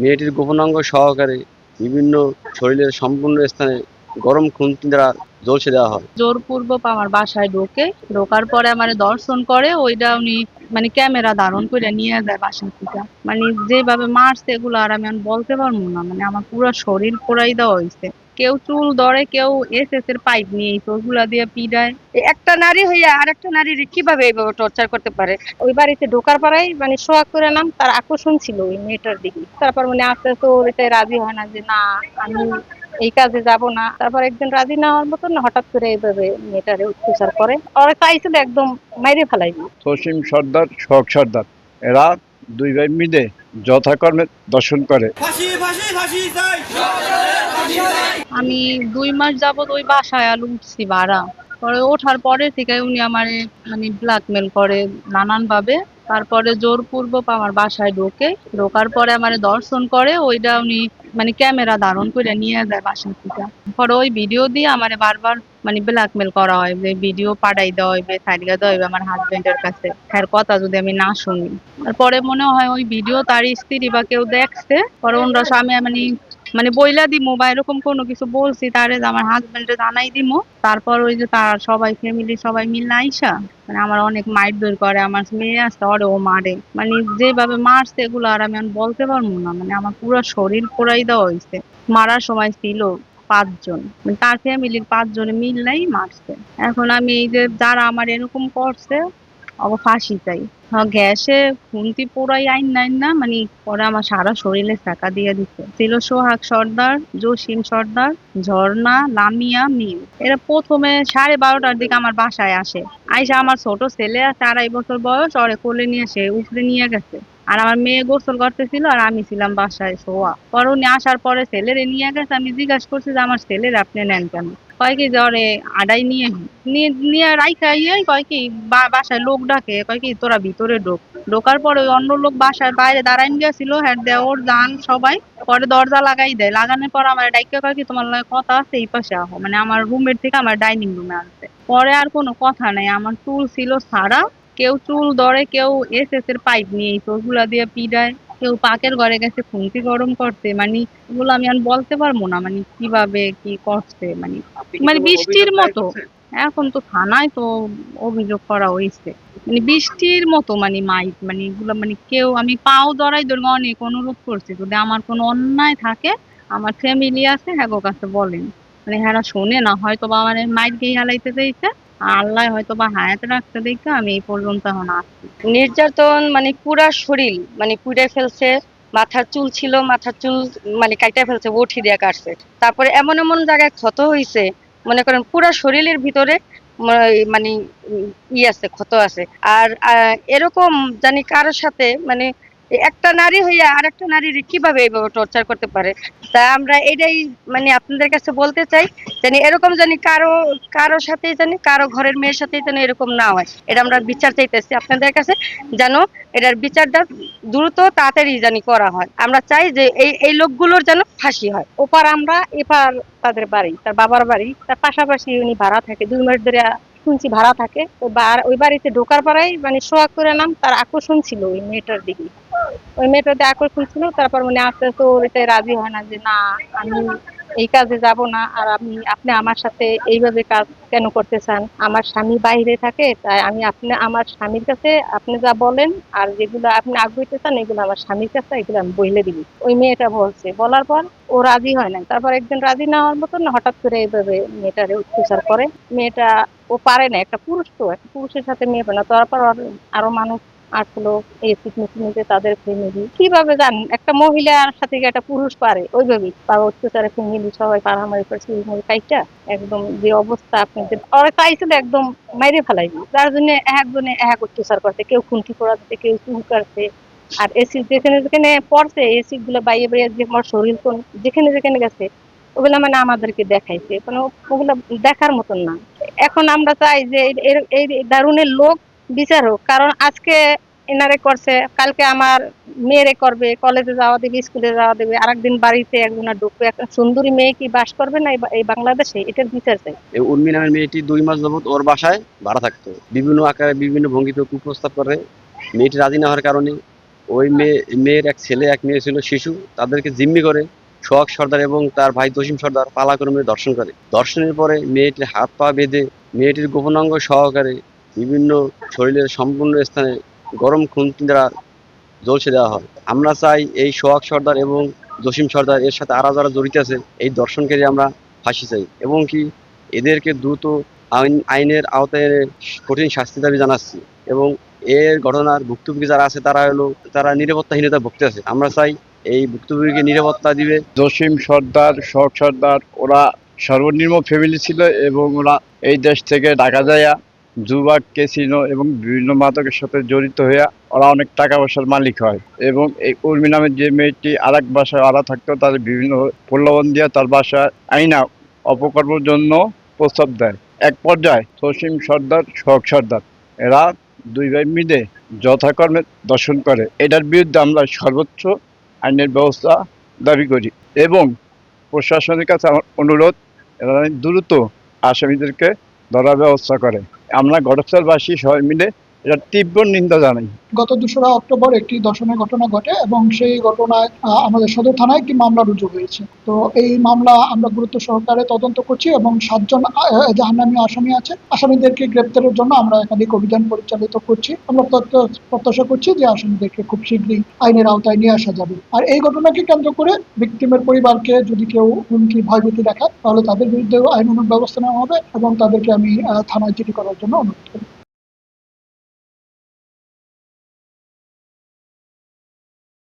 মেয়েটির গোপনাঙ্গ সহকারে বিভিন্ন শরীরের সম্পূর্ণ স্থানে গরম খুন্তি দ্বারা ঝলসে দেওয়া হয়। জোরপূর্বক আমার বাসায় ঢোকার পরে আমার দর্শন করে ওইটা উনি ক্যামেরা ধারণ করে নিয়ে যায় বাসা থেকে। যেভাবে মারছে এগুলো আর আমি বলতে পারবো না, আমার পুরো শরীর পোড়াই দেওয়া হয়েছে। কেউ চুল ধরে, কেউ এসএস এর পাইপ নিয়ে ওগুলা দিয়ে পিডায়। একটা নারী হইয়া আরেকটা নারীর কিভাবে এইভাবে টর্চার করতে পারে? ওই বাড়িতে ঢোকার পরেই সোহাগ করে নাম, তার আকর্ষণ ছিল ওই মেয়েটার দিকে। তারপর আস্তে আস্তে ওর এটাই রাজি হয় না যে না, আমি এই কাজে যাব না। তারপর একদিন রাজি না হওয়ার মতন হঠাৎ করে এইভাবে মেয়েটারে অত্যাচার করে। ওরা চাইছিল একদম মাইরে ফেলাইবে। সসীম সর্দার, সোহাগ সর্দার এরা দুই ভাই মিলে যথাকর্মে দর্শন করে। আমি 2 মাস যাবত ওই বাসায় উঠছি ভাড়া। পরে ওঠার পরে থেকে উনি আমারে ব্ল্যাকমেল করে নানান ভাবে। তারপরে জোরপূর্বক আমার বাসায় ঢোকার পরে আমারে দর্শন করে ওইটা উনি ক্যামেরা ধারণ করে নিয়ে যায় বাসা থেকে। পরে ওই ভিডিও দিয়ে আমারে বারবার ব্ল্যাকমেল করা হয় যে ভিডিও পাঠাই দেওয়া হইবে, সাইডা দেওয়া হইবে আমার হাজবেন্ডের কাছে, হ্যার কথা যদি আমি না শুনি। তারপরে মনে হয় ওই ভিডিও তার স্ত্রী বা কেউ দেখছে। পরে ওনরা স্বামী বইলা দিমু বা এরকম কোনো কিছু বলছি তারে যে আমার হাজবেন্ডে জানাই দিমু। তারপর ওই যে তার সবাই ফ্যামিলি সবাই মিলে আইসা আমার অনেক মারধর করে। আমার মেয়ে আছে ওরেও মারে। যেভাবে মারছে এগুলো আর আমি বলতে পারবো না, আমার পুরো শরীর পোড়াই দেওয়া হয়েছে। মারার সময় ছিল 5 জন, তার ফ্যামিলির 5 জনে মিললাই মারছে। এখন আমি এই যে যারা আমার এরকম করছে ফাঁসি চাই। গ্যাসে খুন্তি পোড়াই আইন নাই না, পরে আমার সারা শরীরে ছাকা দিয়ে দিচ্ছে। ছিল সোহাগ সর্দার, জসিম সর্দার, ঝর্ণা, লামিয়া, মিম। এরা প্রথমে 12:30টার দিকে আমার বাসায় আসে। আইসা আমার ছোট ছেলে আছে 2.5 বছর বয়স, ওরে কোলে নিয়ে সে উপরে নিয়ে গেছে। আর আমার মেয়ে গোসল করতেছিল আর আমি ছিলাম বাসায় শোয়া। পরে উনি আসার পরে ছেলেরে নিয়ে গেছে। আমি জিজ্ঞাসা করছি যে আমার ছেলের আপনি নেন কেন? কয় কি জ্বরে আডাই নিয়ে নিয়ে নিয়ে রাইখা কয় কি বাসায় লোক ডাকে, কয় কি তোরা ভিতরে ঢোকার পরে ওই অন্য লোক বাসার বাইরে দাঁড়াইন গেছিল, হ্যাঁ দেওর যান সবাই। পরে দরজা লাগাই দেয়, লাগানোর পর আমার ডাইকা কয় কি তোমার লগে কথা আছে এই পাশে আহো। আমার রুমের থেকে আমার ডাইনিং রুমে আনছে। পরে আর কোনো কথা নাই, আমার চুল ছিল সারা। কেউ চুল ধরে, কেউ এসএস এর পাইপ নিয়ে ওগুলা দিয়ে পিডায়, কেউ পাকের ঘরে গেছে খুন্তি গরম করতে। এগুলো আমি আর বলতে পারবো না কিভাবে কি করছে। বৃষ্টির মতো। এখন তো থানায় তো অভিযোগ করা হয়েছে। বৃষ্টির মতো মাইট এগুলো কেউ, আমি পাও ধরাই ধরে অনেক অনুরোধ করছি যদি আমার কোনো অন্যায় থাকে, আমার ফ্যামিলি আছে হ্যাঁ গো কাছে বলেন। হ্যাঁ শোনে না, হয়তো বা আমার মাইট গিয়ে হালাইতে চাইছে। আল্লাহ হয়তো বা হায়াতে রাখতে দেখে আমি এই পর্যন্ত এখন আসছি। নির্যাতন পুরা শরীর পুড়ে ফেলছে। মাথার চুল ছিল, মাথার চুল কাইটা ফেলছে, বটি দিয়ে কাটছে। তারপরে এমন এমন জায়গায় ক্ষত হয়েছে, মনে করেন পুরা শরীরের ভিতরে মানে ই আছে, ক্ষত আছে। আর এরকম জানি কারোর সাথে একটা নারী হইয়া আরেকটা নারীর কিভাবে এইভাবে টর্চার করতে পারে। তা আমরা এটাই আপনাদের কাছে বলতে চাই, জানি এরকম জানি কারো কারো সাথেই জানি কারো ঘরের মেয়ের সাথেই যেন এরকম না হয়। এটা আমরা বিচার চাইতেছি আপনাদের কাছে, যেন এটার বিচারটা দ্রুত তাড়াতাড়ি জানি করা হয়। আমরা চাই যে এই এই লোকগুলোর যেন ফাঁসি হয়। ওপার আমরা, এপার তাদের বাড়ি, তার বাবার বাড়ি। তার পাশাপাশি উনি ভাড়া থাকে, 2 মাস ধরে শুনছি ভাড়া থাকে। ওই বাড়িতে ঢোকার পরেই সোহাগ করে নাম, তার আকর্ষণ ছিল ওই মেয়েটার দিকে। ওই মেয়েটাতে আকর্ষণ ছিল। তারপর আস্তে আস্তে ওর এটাই রাজি হয় না যে না, আমি এই কাজে যাব না। আর আপনি আমার সাথে এইভাবে কাজ কেন করতে চান? আমার স্বামী বাইরে থাকে, তাই আমি আমার স্বামীর কাছে আপনি যা বলেন আর যেগুলো আপনি আগ্রহীতে চান এগুলো আমার স্বামীর কাছে এগুলো আমি বইলে দিবি। ওই মেয়েটা বলছে, বলার পর ও রাজি হয় না। তারপর একদিন রাজি না হওয়ার মতন হঠাৎ করে এইভাবে মেয়েটারে অত্যাচার করে। মেয়েটা ও পারে না, একটা পুরুষ তো, একটা পুরুষের সাথে মেয়ে পারে না। তারপর আরো মানুষ আসলো, এই ফিটনেস তাদের ফ্যামিলি কিভাবে জানেন একটা মহিলার সাথে একটা পুরুষ পারে ওইভাবেই তার অত্যাচারে ফ্যামিলি সবাই পারামারি করছে। কাইটা একদম যে অবস্থা, আপনি ওরা চাইছিল একদম মাইরে ফেলাইবি। যার জন্য একজনে এক অত্যাচার করছে, কেউ খুন্তি পোড়া দিতে, কেউ চুল কাটছে। আর এসি যেখানে যেখানে পড়ছে, এসি গুলো বাইরে বাইরে যে আমার শরীর কোন যেখানে যেখানে গেছে ওগুলো আমাদেরকে দেখাইছে। ওগুলো দেখার মতন না। এখন আমরা চাই যে এই দারুণের লোক বিচার হোক। কারণ আজকে এনারে করছে, কালকে আমার মেয়েরে করবে, কলেজে যাওয়া দেবে, স্কুলে যাওয়া দেবে, আরেকদিন বাড়িতে একজনা ঢুকবে। একটা সুন্দরী মেয়ে কি বাস করবে না এই বাংলাদেশে? এটার বিচার চাই। এই উর্মি নামের মেয়েটি 2 মাস যাবত ওর বাসায় ভাড়া থাকতো। বিভিন্ন আকারে বিভিন্ন ভঙ্গিতে কুপ্রস্তাব করে। মেয়েটি রাজি না হওয়ার কারণে ওই মেয়ের এক ছেলে এক মেয়ে ছিল শিশু, তাদেরকে জিম্মি করে সোহাগ সর্দার এবং তার ভাই জসিম সর্দার পালাক্রমে ধর্ষণ করে। ধর্ষণের পরে মেয়েটির হাত পা বেঁধে মেয়েটির গোপনাঙ্গ সহকারে বিভিন্ন শরীরের সম্পূর্ণ স্থানে গরম খুন্তি দ্বারা ঝলসে দেওয়া হয়। আমরা চাই এই সোহাগ সর্দার এবং জসিম সর্দার এর সাথে আরো যারা জড়িত আছে এই ধর্ষণকারী আমরা ফাঁসি চাই, এবং কি এদেরকে দ্রুত আইনের আওতায় এনে কঠিন শাস্তি দাবি জানাচ্ছি। এবং এর ঘটনার ভুক্তভোগী যারা আছে তারা নিরাপত্তাহীনতা ভুগতেছে। আমরা চাই এই ভুক্তভোগীকে নিরাপত্তা দিবে। জসিম সর্দার, শখ সর্দার ওরা সর্বনিম্ন ফ্যামিলি ছিল এবং ওরা এই দেশ থেকে ঢাকা যাইয়া জুয়া, ক্যাসিনো এবং বিভিন্ন মাদকের সাথে জড়িত হইয়া ওরা অনেক টাকা পয়সার মালিক হয়। এবং এই উর্মি নামের যে মেয়েটি আর এক বাসায় আড়া থাকতো, তাদের বিভিন্ন প্রলোভন দিয়ে তার বাসায় আইনা অপকর্মের জন্য প্রস্তাব দেয়। এক পর্যায়ে জসিম সর্দার, শখ সর্দার এরা দুই ভাই মিলে যথাকর্মে দর্শন করে। এটার বিরুদ্ধে আমরা সর্বোচ্চ আইনের ব্যবস্থা দাবি করি এবং প্রশাসনের কাছে আমার অনুরোধ, এরা দ্রুত আসামিদেরকে ধরার ব্যবস্থা করে। আমরা ঘটকছড়াবাসী সবাই মিলে এটার তীব্র নিন্দা জানাই। গত 2রা অক্টোবর একটি ধর্ষণের ঘটনা ঘটে এবং সেই ঘটনায় আমাদের সদর থানায় একটি মামলা রুজু হয়েছে। তো এই মামলা আমরা গুরুত্ব সহকারে তদন্ত করছি এবং 7 জন জাহান্নামী আসামি আছে, আসামিদেরকে গ্রেপ্তারের জন্য আমরা একাধিক অভিযান পরিচালিত করছি। আমরা প্রত্যাশা করছি যে আসামিদেরকে খুব শীঘ্রই আইনের আওতায় নিয়ে আসা যাবে। আর এই ঘটনাকে কেন্দ্র করে ভিকটিমের পরিবারকে যদি কেউ হুমকি ভয়ভীতি দেখায় তাহলে তাদের বিরুদ্ধেও আইনানুগ ব্যবস্থা নেওয়া হবে এবং তাদেরকে আমি থানায় চিঠি করার জন্য অনুরোধ করি।